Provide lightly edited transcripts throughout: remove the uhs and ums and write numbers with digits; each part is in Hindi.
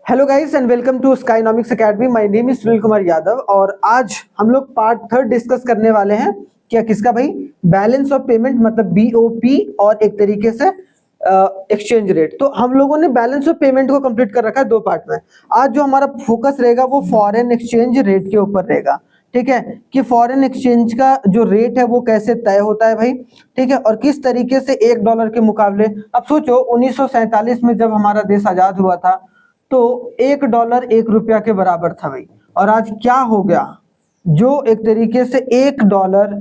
Hello guys and welcome to Skynomics Academy. My name is Sunil Kumar Yadav और आज हम लोग पार्ट थर्ड डिस्कस करने वाले हैं। क्या किसका भाई? बैलेंस ऑफ पेमेंट मतलब बीओपी और एक तरीके से एक्सचेंज रेट। तो हम लोगों ने बैलेंस ऑफ पेमेंट को कंप्लीट कर रखा है दो पार्ट में। आज जो हमारा फोकस रहेगा वो फॉरेन एक्सचेंज रेट के ऊपर रहेगा। ठीक है, कि फॉरेन एक्सचेंज का जो रेट है वो कैसे तय होता है भाई। ठीक है, और किस तरीके से $1 के मुकाबले, अब सोचो 1947 में जब हमारा देश आजाद हुआ था तो $1 1 रुपया के बराबर था भाई। और आज क्या हो गया, जो एक तरीके से $1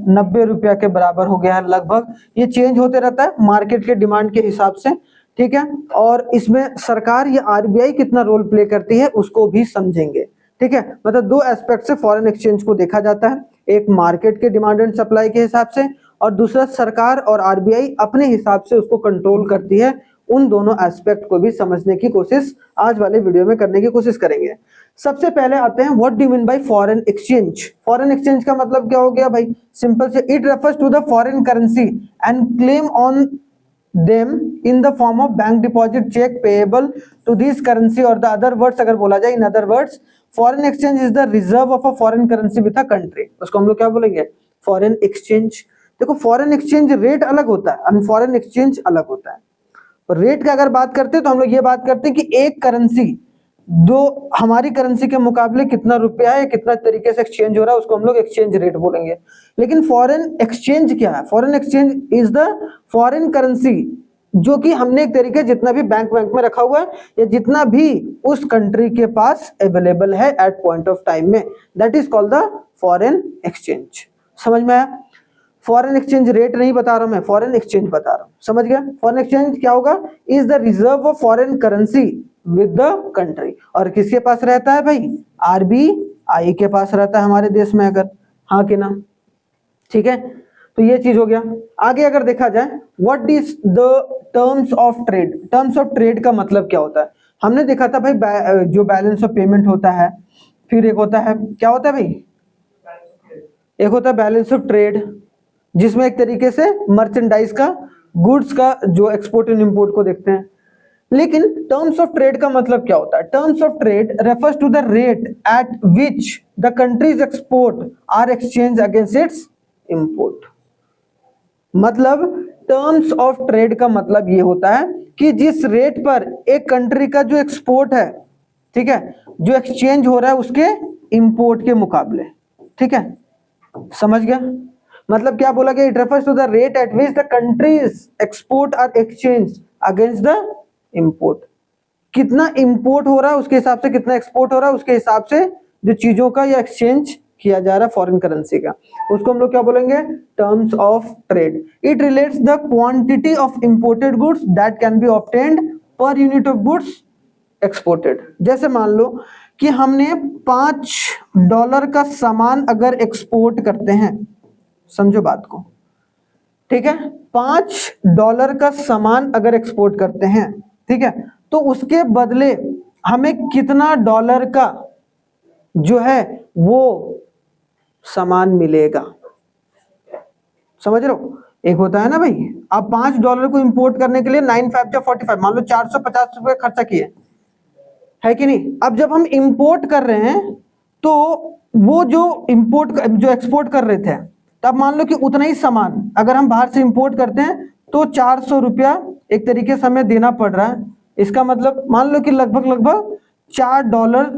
90 रुपया के बराबर हो गया है लगभग। ये चेंज होते रहता है मार्केट के डिमांड के हिसाब से। ठीक है, और इसमें सरकार या आरबीआई कितना रोल प्ले करती है उसको भी समझेंगे। ठीक है, मतलब दो एस्पेक्ट से फॉरेन एक्सचेंज को देखा जाता है, एक मार्केट के डिमांड एंड सप्लाई के हिसाब से और दूसरा सरकार और आरबीआई अपने हिसाब से उसको कंट्रोल करती है। उन दोनों एस्पेक्ट को भी समझने की कोशिश आज वाले वीडियो में करने की कोशिश करेंगे। सबसे पहले आते हैं what do you mean by foreign exchange. Foreign exchange का मतलब क्या हो गया भाई? सिंपल से it refers to the foreign currency and claim on them in the form of bank deposit check payable to this currency or the other words अगर बोला जाए, in other words foreign exchange is the reserve of a foreign currency with a country। उसको हम लोग क्या बोलेंगे? Foreign exchange. देखो फॉरेन एक्सचेंज रेट अलग होता है और फॉरेन एक्सचेंज अलग होता है। रेट का अगर बात करते हैं तो हम लोग ये बात करते हैं कि एक करेंसी दो हमारी करेंसी के मुकाबले कितना रुपया है, कितना तरीके से एक्सचेंज हो रहा है, उसको हम लोग एक्सचेंज रेट बोलेंगे। लेकिन फॉरेन एक्सचेंज क्या है? Foreign exchange is the foreign currency जो कि हमने एक तरीके जितना भी बैंक में रखा हुआ है या जितना भी उस कंट्री के पास अवेलेबल है एट पॉइंट ऑफ टाइम में, that is called the foreign exchange. समझ में आया? फॉरेन एक्सचेंज रेट नहीं बता रहा हूं मैं, फॉरेन एक्सचेंज बता रहा हूं। समझ गया? फॉरेन एक्सचेंज क्या होगा? Is the reserve of foreign currency with the country. और किसके पास रहता है भाई? आरबीआई के पास रहता है हमारे देश में, अगर हाँ कि ना। ठीक है, तो ये चीज हो गया। आगे अगर देखा जाए what is the terms of trade. Terms of trade का मतलब क्या होता है? हमने देखा था भाई जो बैलेंस ऑफ पेमेंट होता है, फिर एक होता है, क्या होता है भाई? एक होता है बैलेंस ऑफ ट्रेड जिसमें एक तरीके से मर्चेंडाइज का, गुड्स का जो एक्सपोर्ट एंड इंपोर्ट को देखते हैं। लेकिन टर्म्स ऑफ ट्रेड का मतलब क्या होता है? Terms of trade refers to the rate at which the countries export are exchange against its import. मतलब टर्म्स ऑफ ट्रेड का मतलब ये होता है कि जिस रेट पर एक कंट्री का जो एक्सपोर्ट है, ठीक है, जो एक्सचेंज हो रहा है उसके इंपोर्ट के मुकाबले। ठीक है, समझ गया? मतलब क्या बोला गया? It refers to the rate at which the countries export are exchange against the import. कितना इंपोर्ट हो रहा है उसके हिसाब से कितना एक्सपोर्ट हो रहा है उसके हिसाब से जो चीजों का या एक्सचेंज किया जा रहा है फॉरेन करेंसी का, उसको हम लोग क्या बोलेंगे? Terms of trade. It relates the quantity of imported goods that can be obtained per unit of goods exported. जैसे मान लो कि हमने $5 का सामान अगर एक्सपोर्ट करते हैं, समझो बात को, ठीक है, $5 का सामान अगर एक्सपोर्ट करते हैं, ठीक है, तो उसके बदले हमें कितना डॉलर का जो है वो सामान मिलेगा? समझ रहे हो? एक होता है ना भाई, आप $5 को इंपोर्ट करने के लिए 9 5 या 45, मान लो 450 रुपए खर्चा किए, है कि नहीं? अब जब हम इंपोर्ट कर रहे हैं तो वो जो एक्सपोर्ट कर रहे थे, तब मान लो कि उतना ही सामान अगर हम बाहर से इंपोर्ट करते हैं तो 400 रुपया एक तरीके से हमें देना पड़ रहा है। इसका मतलब मान लो कि लगभग $4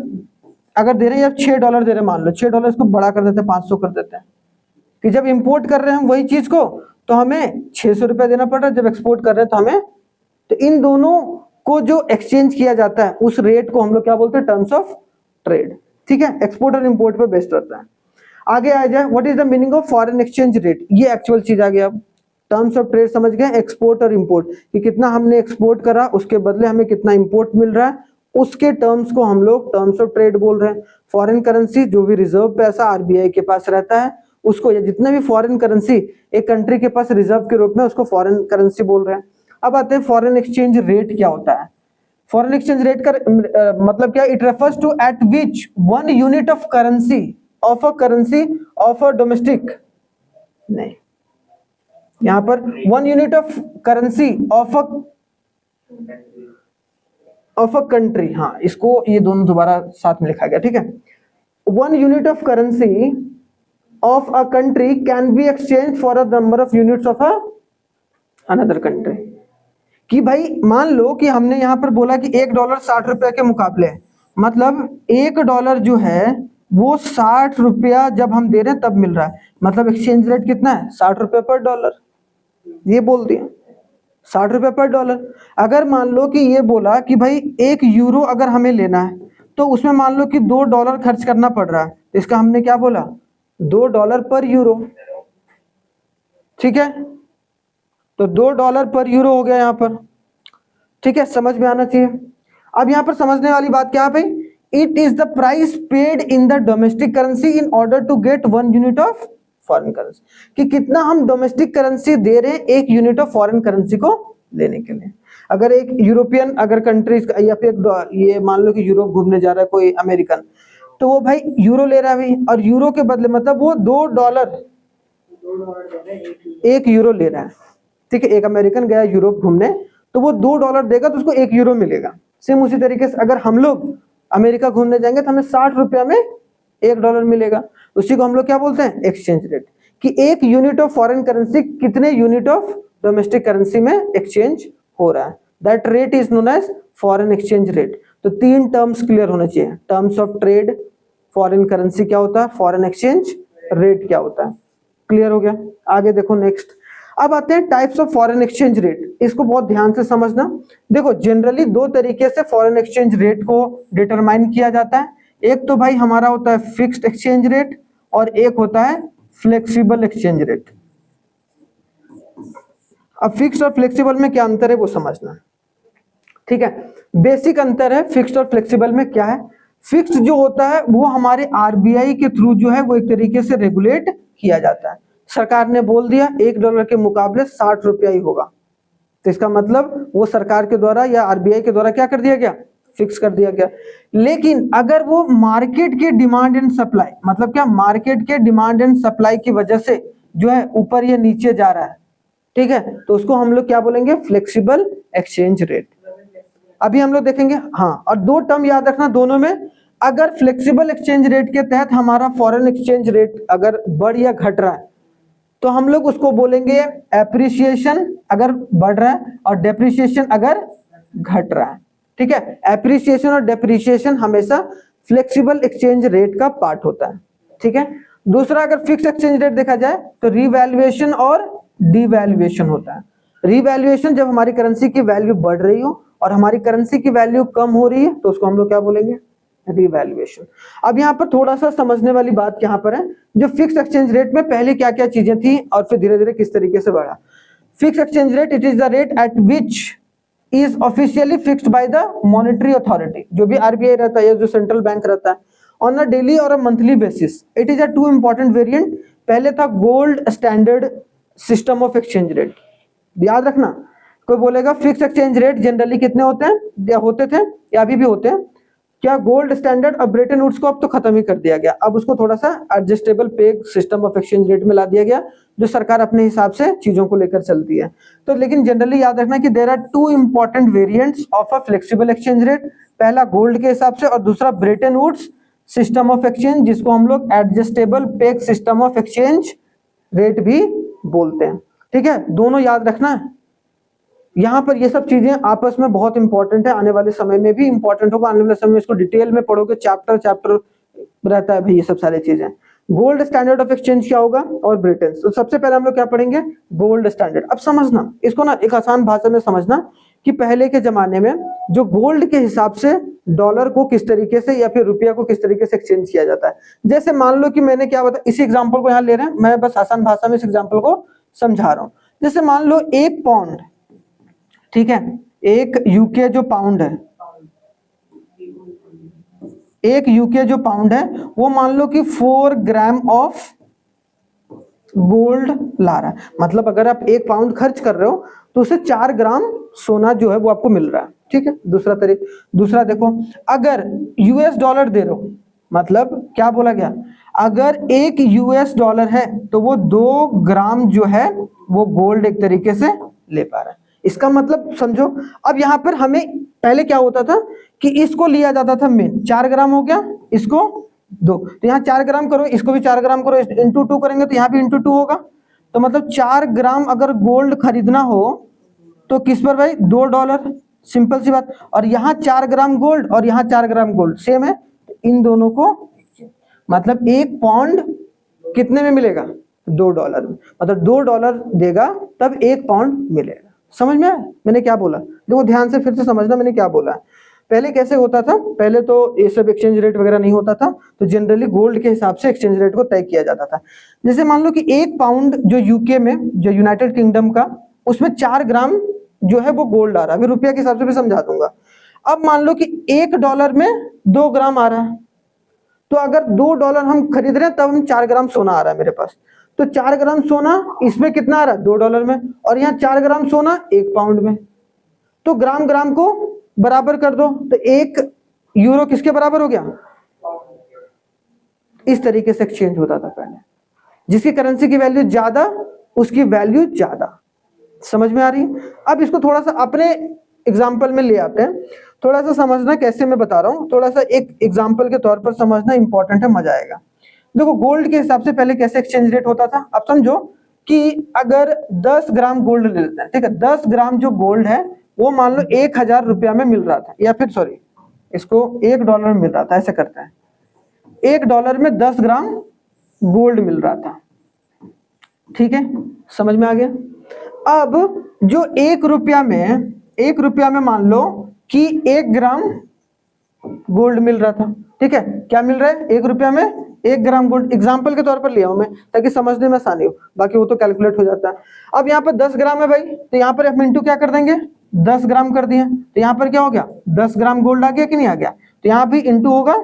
अगर दे रहे हैं या $6 दे रहे हैं, मान लो $6, इसको बड़ा कर देते हैं, 500 कर देते हैं, कि जब इंपोर्ट कर रहे हैं हम वही चीज को तो हमें 600 रुपया देना पड़ रहा है, जब एक्सपोर्ट कर रहे हैं तो हमें, तो इन दोनों को जो एक्सचेंज किया जाता है उस रेट को हम लोग क्या बोलते हैं? Terms of trade. ठीक है, एक्सपोर्ट और इंपोर्ट पे बेस्ड रहता है। आगे आ जाए what is the meaning of foreign exchange rate. ये एक्चुअल चीज आ गया। अब टर्म्स ऑफ ट्रेड समझ गए, एक्सपोर्ट और इंपोर्ट, कि कितना हमने एक्सपोर्ट करा उसके बदले हमें कितना इंपोर्ट मिल रहा है, उसके टर्म्स को हम लोग टर्म्स ऑफ ट्रेड बोल रहे हैं। फॉरेन करेंसी जो भी रिजर्व पैसा आरबीआई के पास रहता है उसको, या जितना भी फॉरेन करेंसी एक कंट्री के पास रिजर्व के रूप में, उसको फॉरेन करेंसी बोल रहे हैं। अब आते हैं फॉरेन एक्सचेंज रेट क्या होता है। फॉरेन एक्सचेंज रेट का मतलब क्या? It refers to at which 1 unit of currency of a domestic, नहीं, यहां पर 1 unit of currency of a of a country, हाँ इसको ये दोनों दोबारा साथ में लिखा गया, ठीक है। 1 unit of currency of a country can be exchange for a number of units of a another country. कि भाई मान लो कि हमने यहाँ पर बोला कि $1 60 के मुकाबले है, मतलब $1 जो है वो 60 रुपया जब हम दे रहे हैं तब मिल रहा है, मतलब एक्सचेंज रेट कितना है 60 रुपये पर डॉलर, ये बोल दिया 60 रुपये पर डॉलर। अगर मान लो कि ये बोला कि भाई 1 यूरो अगर हमें लेना है तो उसमें मान लो कि $2 खर्च करना पड़ रहा है, तो इसका हमने क्या बोला $2 पर यूरो, ठीक है। तो $2 पर यूरो हो गया यहाँ पर, ठीक है, समझ में आना चाहिए। अब यहाँ पर समझने वाली बात क्या है भाई, it is the price paid in the domestic currency in order to get 1 unit of foreign currency, कि कितना हम डोमेस्टिक करेंसी दे रहे हैं 1 यूनिट ऑफ फॉरेन करेंसी को लेने के लिए। अगर एक यूरोपियन अगर कंट्रीज या फिर ये मान लो कि यूरोप घूमने जा रहा है कोई अमेरिकन, तो वो भाई यूरो ले रहा है भाई, और यूरो के बदले मतलब वो $2 1 यूरो ले रहा है, ठीक है। एक अमेरिकन गया यूरोप घूमने तो वो $2 देगा तो उसको 1 यूरो मिलेगा। सेम उसी तरीके से अगर हम लोग अमेरिका घूमने जाएंगे तो हमें 60 रुपया में $1 मिलेगा, उसी को हम लोग क्या बोलते हैं एक्सचेंज रेट, कि 1 यूनिट ऑफ फॉरेन करेंसी कितने यूनिट ऑफ डोमेस्टिक करेंसी में एक्सचेंज हो रहा है, that rate is known as foreign exchange rate. तो 3 टर्म्स क्लियर होने चाहिए, terms of trade, foreign currency क्या होता है, फॉरेन एक्सचेंज रेट क्या होता है, क्लियर हो गया। आगे देखो नेक्स्ट, अब आते हैं types of foreign exchange rate, इसको बहुत ध्यान से समझना। देखो जनरली 2 तरीके से फॉरेन एक्सचेंज रेट को डिटरमाइन किया जाता है, एक तो भाई हमारा होता है फिक्स्ड एक्सचेंज रेट और एक होता है फ्लेक्सिबल एक्सचेंज रेट। अब फिक्स्ड और फ्लेक्सिबल में क्या अंतर है वो समझना, ठीक है। बेसिक अंतर है फिक्स्ड और फ्लेक्सिबल में क्या है, फिक्स्ड जो होता है वो हमारे आरबीआई के थ्रू जो है वो एक तरीके से रेगुलेट किया जाता है, सरकार ने बोल दिया $1 के मुकाबले 60 रुपया ही होगा, तो इसका मतलब वो सरकार के द्वारा या आरबीआई के द्वारा क्या कर दिया गया, फिक्स कर दिया गया। लेकिन अगर वो मार्केट के डिमांड एंड सप्लाई, मतलब क्या मार्केट के डिमांड एंड सप्लाई की वजह से जो है ऊपर या नीचे जा रहा है, ठीक है, तो उसको हम लोग क्या बोलेंगे फ्लेक्सिबल एक्सचेंज रेट। अभी हम लोग देखेंगे, हाँ, और 2 टर्म याद रखना दोनों में, अगर फ्लेक्सिबल एक्सचेंज रेट के तहत हमारा फॉरेन एक्सचेंज रेट अगर बढ़ या घट रहा है तो हम लोग उसको बोलेंगे एप्रिसिएशन अगर बढ़ रहा है और डेप्रिसिएशन अगर घट रहा है, ठीक है। एप्रिसिएशन और डेप्रिसिएशन हमेशा फ्लेक्सिबल एक्सचेंज रेट का पार्ट होता है, ठीक है। दूसरा अगर फिक्स एक्सचेंज रेट देखा जाए तो रिवैल्यूएशन और डिवैल्यूएशन होता है। रिवैल्यूएशन जब हमारी करेंसी की वैल्यू बढ़ रही हो और हमारी करेंसी की वैल्यू कम हो रही है तो उसको हम लोग क्या बोलेंगे रिवैल्यूएशन। अब यहाँ पर थोड़ा सा समझने वाली बात यहाँ पर है, जो फिक्स एक्सचेंज रेट में पहले क्या क्या चीजें थी और फिर धीरे धीरे किस तरीके से बढ़ा। Fix exchange rate it is the rate at which is officially fixed by the monetary authority, जो भी आरबीआई रहता है या जो सेंट्रल बैंक रहता है, ऑन अ डेली और a monthly basis. It is a 2 important variant, पहले था gold standard system of exchange rate, याद रखना। कोई बोलेगा फिक्स एक्सचेंज रेट जनरली कितने होते हैं या होते थे या अभी भी होते हैं, क्या गोल्ड स्टैंडर्ड और ब्रेटन वुड्स को अब तो खत्म ही कर दिया गया, अब उसको थोड़ा सा adjustable peg system of exchange rate में ला दिया गया, जो सरकार अपने हिसाब से चीजों को लेकर चलती है। तो लेकिन जनरली याद रखना कि there are 2 important variants of a flexible exchange rate, पहला गोल्ड के हिसाब से और दूसरा Bretton Woods system of exchange, जिसको हम लोग adjustable peg system of exchange rate भी बोलते हैं, ठीक है। दोनों याद रखना है, यहाँ पर ये सब चीजें आपस में बहुत इंपॉर्टेंट है, आने वाले समय में भी इंपॉर्टेंट होगा, आने वाले समय में इसको डिटेल में पढ़ोगे, चैप्टर चैप्टर रहता है भाई ये सब सारी चीजें। गोल्ड स्टैंडर्ड ऑफ एक्सचेंज क्या होगा और ब्रिटेन, तो सबसे पहले हम लोग क्या पढ़ेंगे गोल्ड स्टैंडर्ड। अब समझना इसको ना एक आसान भाषा में समझना कि पहले के जमाने में जो गोल्ड के हिसाब से डॉलर को किस तरीके से या फिर रुपया को किस तरीके से एक्सचेंज किया जाता है। जैसे मान लो कि मैंने क्या बताया, इसी एग्जाम्पल को यहाँ ले रहे हैं, मैं बस आसान भाषा में इस एग्जाम्पल को समझा रहा हूँ। जैसे मान लो 1 पाउंड, ठीक है, एक यूके जो पाउंड है, एक यूके जो पाउंड है वो मान लो कि 4 ग्राम ऑफ गोल्ड ला रहा है, मतलब अगर आप 1 पाउंड खर्च कर रहे हो तो उसे 4 ग्राम सोना जो है वो आपको मिल रहा है, ठीक है। दूसरा देखो, अगर यूएस डॉलर दे रहे हो, मतलब क्या बोला गया, अगर 1 यूएस डॉलर है तो वो 2 ग्राम जो है वो गोल्ड एक तरीके से ले पा रहा है। इसका मतलब समझो। अब यहाँ पर हमें पहले क्या होता था कि इसको लिया जाता था मेन, 4 ग्राम हो गया, इसको 2, तो यहाँ 4 ग्राम करो, इसको भी 4 ग्राम करो, इंटू 2 करेंगे तो यहाँ भी इंटू 2 होगा। तो मतलब 4 ग्राम अगर गोल्ड खरीदना हो तो किस पर भाई, $2, सिंपल सी बात। और यहाँ 4 ग्राम गोल्ड और यहाँ 4 ग्राम गोल्ड सेम है, तो इन दोनों को मतलब 1 पाउंड कितने में मिलेगा, $2 में, मतलब $2 देगा तब 1 पाउंड मिलेगा। समझ में आया मैंने क्या बोला? देखो ध्यान से फिर से समझना मैंने क्या बोला। पहले कैसे होता था, पहले तो ये सब एक्सचेंज रेट वगैरह नहीं होता था, तो जनरली गोल्ड के हिसाब से एक्सचेंज रेट को तय किया जाता था। जैसे मान लो कि 1 पाउंड जो यूके में, जो यूनाइटेड किंगडम का, उसमें 4 ग्राम जो है वो गोल्ड आ रहा है, अभी रुपया के हिसाब से भी समझा दूंगा। अब मान लो कि $1 में 2 ग्राम आ रहा है, तो अगर $2 हम खरीद रहे हैं तब हम 4 ग्राम सोना आ रहा है मेरे पास, तो 4 ग्राम सोना इसमें कितना आ रहा है, $2 में, और यहाँ 4 ग्राम सोना 1 पाउंड में, तो ग्राम ग्राम को बराबर कर दो, तो 1 यूरो किसके बराबर हो गया। इस तरीके से एक्सचेंज होता था पहले, जिसकी करेंसी की वैल्यू ज्यादा उसकी वैल्यू ज्यादा। समझ में आ रही है? अब इसको थोड़ा सा अपने एग्जाम्पल में ले आते हैं, थोड़ा सा समझना कैसे मैं बता रहा हूँ, थोड़ा सा एक एग्जाम्पल के तौर पर समझना इंपॉर्टेंट है, मजा आएगा। देखो गोल्ड के हिसाब से पहले कैसे एक्सचेंज रेट होता था, अब समझो कि अगर 10 ग्राम गोल्ड ले लेते हैं, ठीक है, 10 ग्राम जो गोल्ड है वो मान लो 1000 रुपया में मिल रहा था, या फिर सॉरी इसको $1 में मिल रहा था, ऐसे करते हैं, $1 में 10 ग्राम गोल्ड मिल रहा था, ठीक है, समझ में आ गया। अब जो 1 रुपया में मान लो कि 1 ग्राम गोल्ड मिल रहा था, ठीक है, क्या मिल रहा है, 1 रुपया में 1 ग्राम गोल्ड, एग्जाम्पल के तौर पर लिया हूं मैं ताकि समझने में आसानी हो, बाकी वो तो कैलकुलेट हो जाता है। अब यहाँ पर 10 ग्राम है भाई, तो यहाँ पर हम इंटू क्या कर देंगे, 10 ग्राम कर दिए, तो यहाँ पर क्या हो गया, 10 ग्राम गोल्ड आ गया कि नहीं आ गया, तो यहाँ भी इंटू होगा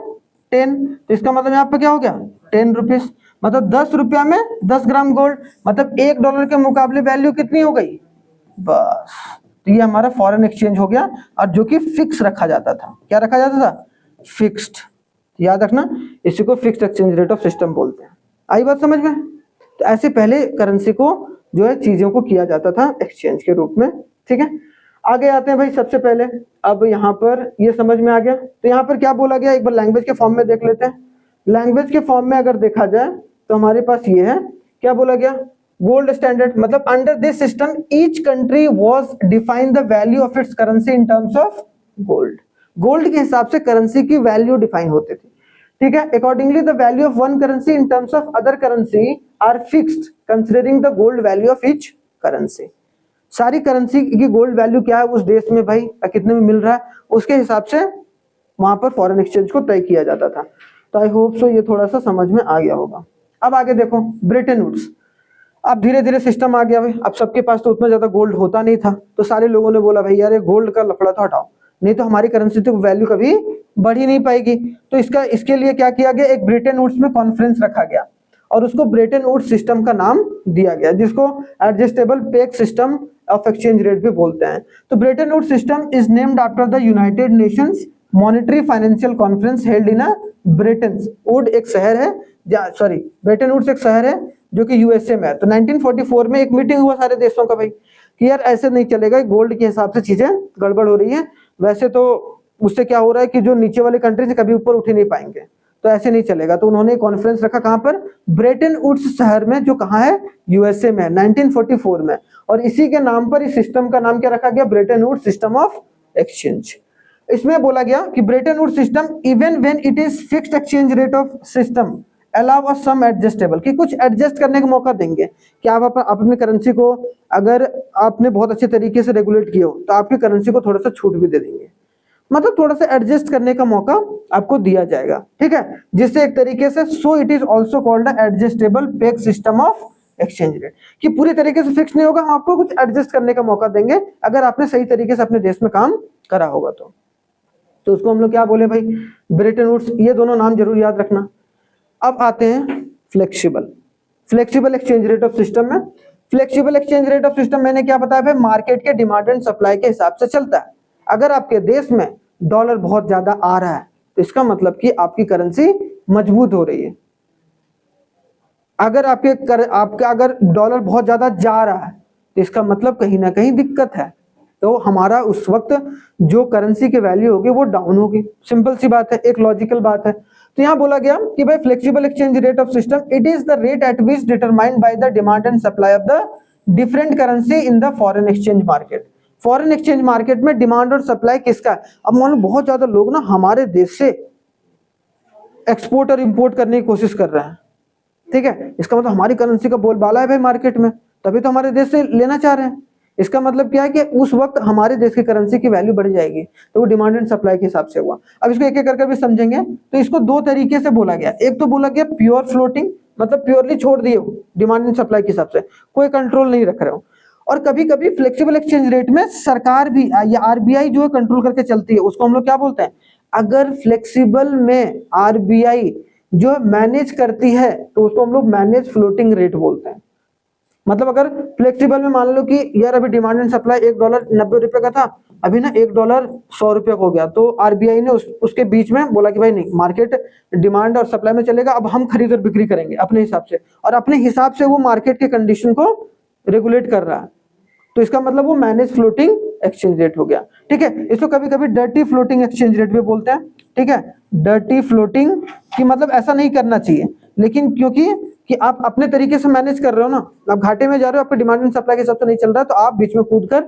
10, तो इसका मतलब यहाँ पर क्या हो गया, 10 रुपीज, मतलब 10 रुपया में 10 ग्राम गोल्ड, मतलब $1 के मुकाबले वैल्यू कितनी हो गई, बस। तो ये हमारा फॉरेन एक्सचेंज हो गया, और जो कि फिक्स रखा जाता था, क्या रखा जाता था, फिक्स्ड, याद रखना, इसी को fixed exchange rate of system बोलते हैं। आई बात समझ में? तो ऐसे पहले करेंसी को जो है चीजों को किया जाता था एक्सचेंज के रूप में, ठीक है। आगे आते हैं भाई, सबसे पहले अब यहाँ पर ये समझ में आ गया, तो यहाँ पर क्या बोला गया, एक बार लैंग्वेज के फॉर्म में देख लेते हैं। लैंग्वेज के फॉर्म में अगर देखा जाए तो हमारे पास ये है, क्या बोला गया, गोल्ड स्टैंडर्ड, मतलब under this system each country was define the value of its currency in terms of gold. Gold के हिसाब से करेंसी की वैल्यू डिफाइन होती थी, ठीक है। Accordingly the value of one currency in terms of other currency are fixed considering the gold value of each currency. सारी करेंसी की गोल्ड वैल्यू क्या है उस देश में भाई, कितने में मिल रहा है, उसके हिसाब से वहां पर फॉरेन एक्सचेंज को तय किया जाता था। तो आई होप सो ये थोड़ा सा समझ में आ गया होगा। अब आगे देखो ब्रेटन वुड्स। अब धीरे धीरे सिस्टम आ गया भाई, अब सबके पास तो उतना ज्यादा गोल्ड होता नहीं था, तो सारे लोगों ने बोला भाई यार ये गोल्ड का लफड़ा तो हटाओ, नहीं तो हमारी करेंसी तो वैल्यू कभी बढ़ ही नहीं पाएगी। तो इसके लिए क्या किया गया, एक ब्रेटन वुड्स में कॉन्फ्रेंस रखा गया और उसको ब्रेटन वुड्स सिस्टम का नाम दिया गया, जिसको adjustable peg system of exchange rate भी बोलते हैं। तो Bretton Woods system is named after the United Nations monetary financial conference held in Britain wood, एक शहर है, सॉरी ब्रेटन वुड्स एक शहर है जो कि यूएसए में है। तो 1944 में एक मीटिंग हुआ सारे देशों का भाई कि यार ऐसे नहीं चलेगा, गोल्ड के हिसाब से चीजें गड़बड़ हो रही है, वैसे तो उससे क्या हो रहा है कि जो नीचे वाले कंट्रीज कभी ऊपर उठ ही नहीं पाएंगे, तो ऐसे नहीं चलेगा। तो उन्होंने कॉन्फ्रेंस रखा कहां पर, ब्रेटन वुड्स शहर में, जो कहां है, यूएसए में, 1944 में। और इसी के नाम पर इस सिस्टम का नाम क्या रखा गया, Bretton Woods system of exchange. इसमें बोला गया कि Bretton Woods system even when it is fixed exchange rate of system allow us some adjustable, कि कुछ एडजस्ट करने का मौका देंगे कि आप अपनी करेंसी को अगर आपने बहुत अच्छे तरीके से रेगुलेट किया हो तो आपकी करेंसी को थोड़ा सा छूट भी दे देंगे, मतलब थोड़ा सा एडजस्ट करने का मौका आपको दिया जाएगा, ठीक है, जिससे एक तरीके से so it is also called adjustable peg system of exchange rate, कि पूरी तरीके से फिक्स नहीं होगा, हम आपको कुछ एडजस्ट करने का मौका देंगे अगर आपने सही तरीके से अपने देश में काम करा होगा तो उसको हम लोग क्या बोले भाई, ब्रेटन वुड्स। ये दोनों नाम जरूर याद रखना। अब आते हैं flexible exchange rate of system में। Flexible exchange rate of system मैंने क्या बताया भाई, मार्केट के डिमांड एंड सप्लाई के हिसाब से चलता है। अगर आपके देश में डॉलर बहुत ज्यादा आ रहा है तो इसका मतलब कि आपकी करेंसी मजबूत हो रही है। अगर आपका अगर डॉलर बहुत ज्यादा जा रहा है तो इसका मतलब कहीं ना कहीं दिक्कत है, तो हमारा उस वक्त जो करेंसी की वैल्यू होगी वो डाउन होगी। सिंपल सी बात है, एक लॉजिकल बात है। तो यहाँ बोला गया कि भाई flexible exchange rate of system, it is the rate at which determined by the demand and supply of the different currency in the foreign exchange market. Foreign exchange market में डिमांड और सप्लाई किसका है? अब मान लो बहुत ज्यादा लोग ना हमारे देश से एक्सपोर्ट और इंपोर्ट करने की कोशिश कर रहे हैं, ठीक है, इसका मतलब हमारी करेंसी का बोलबाला है भाई मार्केट में, तभी तो हमारे देश से लेना चाह रहे हैं। इसका मतलब क्या है कि उस वक्त हमारे देश की करेंसी की वैल्यू बढ़ जाएगी, तो वो डिमांड एंड सप्लाई के हिसाब से हुआ। अब इसको एक एक करके भी समझेंगे। तो इसको दो तरीके से बोला गया, एक तो बोला गया प्योर फ्लोटिंग, मतलब प्योरली छोड़ दिए हो डिमांड एंड सप्लाई के हिसाब से, कोई कंट्रोल नहीं रख रहे हो। और कभी कभी फ्लेक्सिबल एक्सचेंज रेट में सरकार भी या आरबीआई जो है कंट्रोल करके चलती है, उसको हम लोग क्या बोलते हैं? अगर फ्लेक्सिबल में आरबीआई जो मैनेज करती है तो उसको हम लोग मैनेज फ्लोटिंग रेट बोलते हैं। मतलब अगर फ्लेक्सिबल में मान लो कि यार अभी डिमांड एंड सप्लाई $1 90 का था, अभी ना $1 100 का हो गया, तो आरबीआई ने उसके बीच में बोला कि भाई नहीं, मार्केट डिमांड और सप्लाई में चलेगा, अब हम खरीद और बिक्री करेंगे अपने हिसाब से, और अपने हिसाब से वो मार्केट के कंडीशन को रेगुलेट कर रहा है, तो इसका मतलब वो मैनेज फ्लोटिंग एक्सचेंज रेट हो गया। ठीक है, इसको कभी कभी डर्टी फ्लोटिंग एक्सचेंज रेट भी बोलते हैं। ठीक है, डर्टी फ्लोटिंग की मतलब ऐसा नहीं करना चाहिए, लेकिन क्योंकि कि आप अपने तरीके से मैनेज कर रहे हो ना, आप घाटे में जा रहे हो, आपके डिमांड एंड सप्लाई के हिसाब से नहीं चल रहा है, तो आप बीच में कूद कर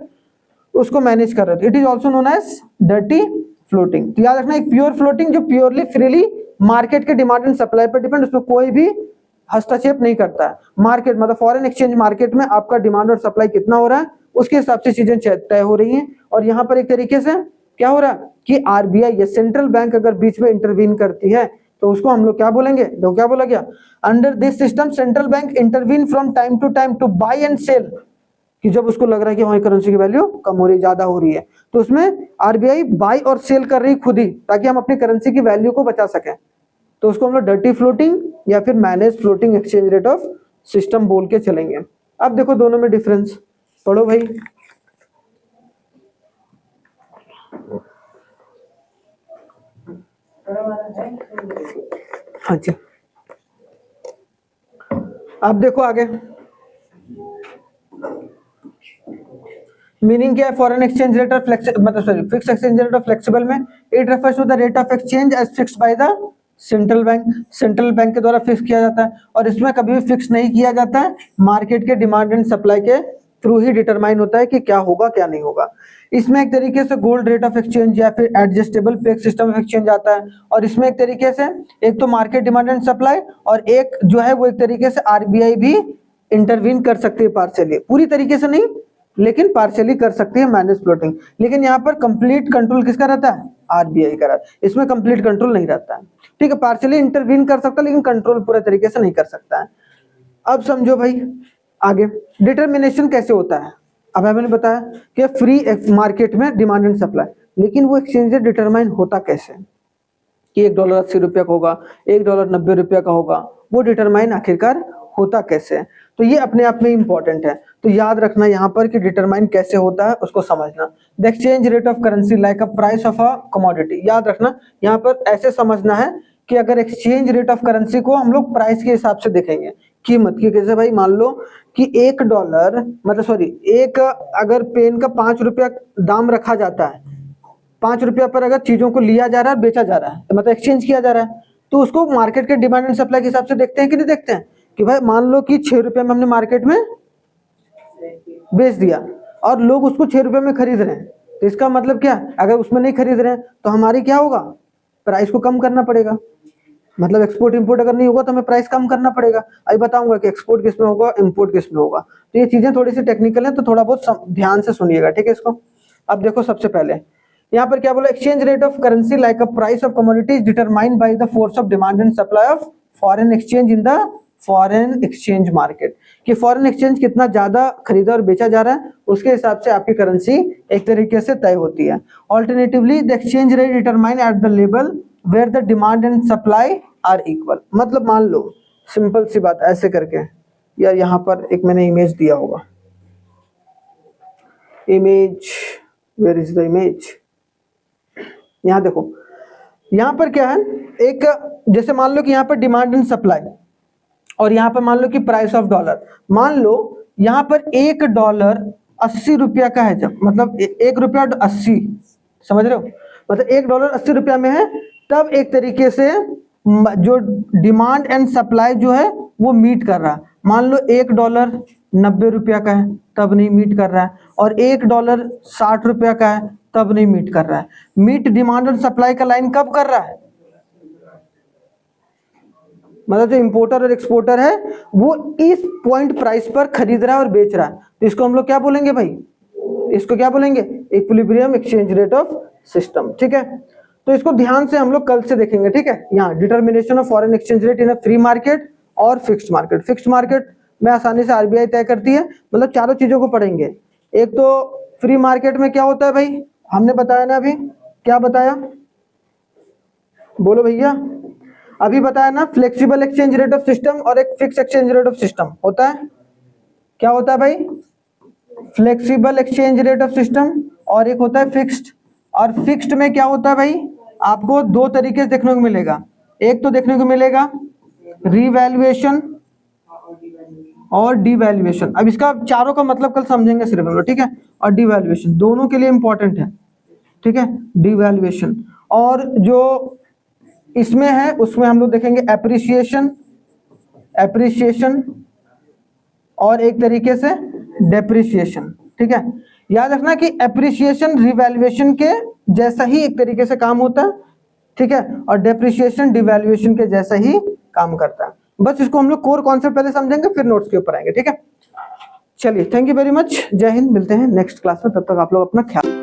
उसको मैनेज कर रहे हो। It is also known as dirty floating. तो याद रखना, एक प्योर फ्लोटिंग जो प्योरली फ्रीली मार्केट के डिमांड एंड सप्लाई पर डिपेंड, उसमें कोई भी हस्तक्षेप नहीं करता है। मार्केट मतलब फॉरेन एक्सचेंज मार्केट में आपका डिमांड और सप्लाई कितना हो रहा है, उसके हिसाब से चीजें तय हो रही हैं। और यहाँ पर एक तरीके से क्या हो रहा है कि आरबीआई या सेंट्रल बैंक अगर बीच में इंटरवीन करती है तो उसको हम लोग क्या बोलेंगे? तो क्या बोला गया? Under this system central bank intervene from time to buy and sell, कि जब उसको लग रहा है कि हमारी करेंसी की वैल्यू कम हो रही, ज्यादा हो रही है, तो उसमें आरबीआई बाय और सेल कर रही खुद ही, ताकि हम अपनी करेंसी की वैल्यू को बचा सकें। तो उसको हम लोग डर्टी फ्लोटिंग या फिर manage floating exchange rate of system बोल के चलेंगे। अब देखो दोनों में डिफरेंस पढ़ो भाई। हाँ जी, अब देखो आगे मीनिंग क्या है फॉरेन एक्सचेंज रेट ऑफ मतलब sorry fix exchange rate of flexible में, it refers to the rate of exchange as fixed by the central bank. Central bank के द्वारा फिक्स किया जाता है, और इसमें कभी भी फिक्स नहीं किया जाता है, मार्केट के डिमांड एंड सप्लाई के थ्रू ही डिटरमाइन होता है कि क्या होगा क्या नहीं होगा। इसमें एक तरीके से गोल्ड रेट ऑफ एक्सचेंज या फिर adjustable peg system of exchange आता है, और इसमें एक तरीके से एक तो मार्केट डिमांड एंड सप्लाई, और एक जो है वो एक तरीके से आरबीआई भी इंटरवीन कर सकती है पार्शियली, पूरी तरीके से नहीं लेकिन पार्शियली कर सकती है मैनेज फ्लोटिंग। लेकिन यहाँ पर कंप्लीट कंट्रोल किसका रहता है? आरबीआई का रहता है। इसमें कंप्लीट कंट्रोल नहीं रहता है। ठीक है, पार्शियली इंटरवीन कर सकता है लेकिन कंट्रोल पूरे तरीके से नहीं कर सकता है। अब समझो भाई आगे डिटर्मिनेशन कैसे होता है। अब मैंने बताया कि फ्री मार्केट में डिमांड एंड सप्लाई, लेकिन वो एक्सचेंज रेट डिटरमाइन होता कैसे कि $1 80 रुपया का होगा, $1 90 रुपया का होगा, वो डिटरमाइन आखिरकार होता कैसे है? तो ये अपने आप में इंपॉर्टेंट है। तो याद रखना यहाँ पर कि डिटरमाइन कैसे होता है उसको समझना। The exchange rate of currency like a price of a commodity. याद रखना यहाँ पर ऐसे समझना है कि अगर एक्सचेंज रेट ऑफ करेंसी को हम लोग प्राइस के हिसाब से देखेंगे, कीमत की। कैसे भाई? मान लो कि $1 मतलब सॉरी एक अगर पेन का 5 रुपया दाम रखा जाता है, 5 रुपया पर अगर चीजों को लिया जा रहा है, बेचा जा रहा है, मतलब एक्सचेंज किया जा रहा है, तो उसको मार्केट के डिमांड एंड सप्लाई के हिसाब से देखते हैं कि नहीं देखते हैं? कि भाई मान लो कि 6 रुपये में हमने मार्केट में बेच दिया और लोग उसको 6 रुपये में खरीद रहे हैं, तो इसका मतलब क्या? अगर उसमें नहीं खरीद रहे हैं तो हमारी क्या होगा? प्राइस को कम करना पड़ेगा। मतलब एक्सपोर्ट इंपोर्ट अगर नहीं होगा तो हमें प्राइस कम करना पड़ेगा। अभी बताऊंगा कि एक्सपोर्ट किस में होगा, इंपोर्ट किस में होगा। तो ये चीजें थोड़ी सी टेक्निकल है, तो थोड़ा बहुत ध्यान से सुनिएगा, ठीक है इसको। अब देखो सबसे पहले यहाँ पर क्या बोला? Exchange rate of currency like a price of commodity is determined by the force of demand and supply of foreign exchange in the foreign exchange market. कि फॉरेन एक्सचेंज कितना ज्यादा खरीदा और बेचा जा रहा है, उसके हिसाब से आपकी करेंसी एक तरीके से तय होती है। Alternatively the exchange rate determine at the level where the demand and supply are equal. मतलब मान लो सिंपल सी बात ऐसे करके, यार यहाँ पर एक मैंने इमेज दिया होगा, image, where is the image? यहाँ देखो, यहाँ पर क्या है, एक जैसे मान लो कि यहाँ पर डिमांड एंड सप्लाई, और यहाँ पर मान लो कि प्राइस ऑफ डॉलर। मान लो यहाँ पर $1 80 रुपया का है, जब मतलब 1 रुपया 80, समझ रहे हो, मतलब $1 80 रुपया में है, तब एक तरीके से जो डिमांड एंड सप्लाई जो है वो मीट कर रहा है। मान लो $1 90 रुपया का है, तब नहीं मीट कर रहा है, और $1 60 रुपया का है, तब नहीं मीट कर रहा है। मीट डिमांड एंड सप्लाई का लाइन कब कर रहा है, मतलब जो इंपोर्टर और एक्सपोर्टर है वो इस पॉइंट प्राइस पर खरीद रहा है और बेच रहा है, तो इसको हम लोग क्या बोलेंगे भाई, इसको क्या बोलेंगे, equilibrium exchange rate of system. ठीक है, तो इसको ध्यान से हम लोग कल से देखेंगे। ठीक है, यहाँ determination of foreign exchange rate in a free market और फिक्स्ड मार्केट। फिक्स्ड मार्केट में आसानी से आरबीआई तय करती है, मतलब चारों चीजों को पढ़ेंगे। एक तो फ्री मार्केट में क्या होता है भाई, हमने बताया ना, अभी क्या बताया, बोलो भैया, अभी बताया ना, flexible exchange rate of system और एक fix exchange rate of system होता है। क्या होता है भाई, flexible exchange rate of system और एक होता है फिक्स्ड। और फिक्स्ड में क्या होता है भाई, आपको दो तरीके से देखने को मिलेगा। एक तो देखने को मिलेगा रीवैल्यूएशन और डिवैल्यूएशन। अब इसका चारों का मतलब कल समझेंगे सिर्फ हम लोग, ठीक है। और डिवैल्यूएशन दोनों के लिए इंपॉर्टेंट है, ठीक है, डिवैल्यूएशन। और जो इसमें है उसमें हम लोग देखेंगे एप्रिसिएशन, एप्रिसिएशन और एक तरीके से डेप्रिसिएशन। ठीक है, याद रखना कि एप्रिसिएशन रिवैल्यूएशन के जैसा ही एक तरीके से काम होता है, ठीक है, और डेप्रिसिएशन डिवैल्यूएशन के जैसा ही काम करता है। बस इसको हम लोग कोर कॉन्सेप्ट पहले समझेंगे, फिर नोट्स के ऊपर आएंगे। ठीक है, चलिए, थैंक यू वेरी मच, जय हिंद, मिलते हैं नेक्स्ट क्लास में, तब तक आप लोग अपना ख्याल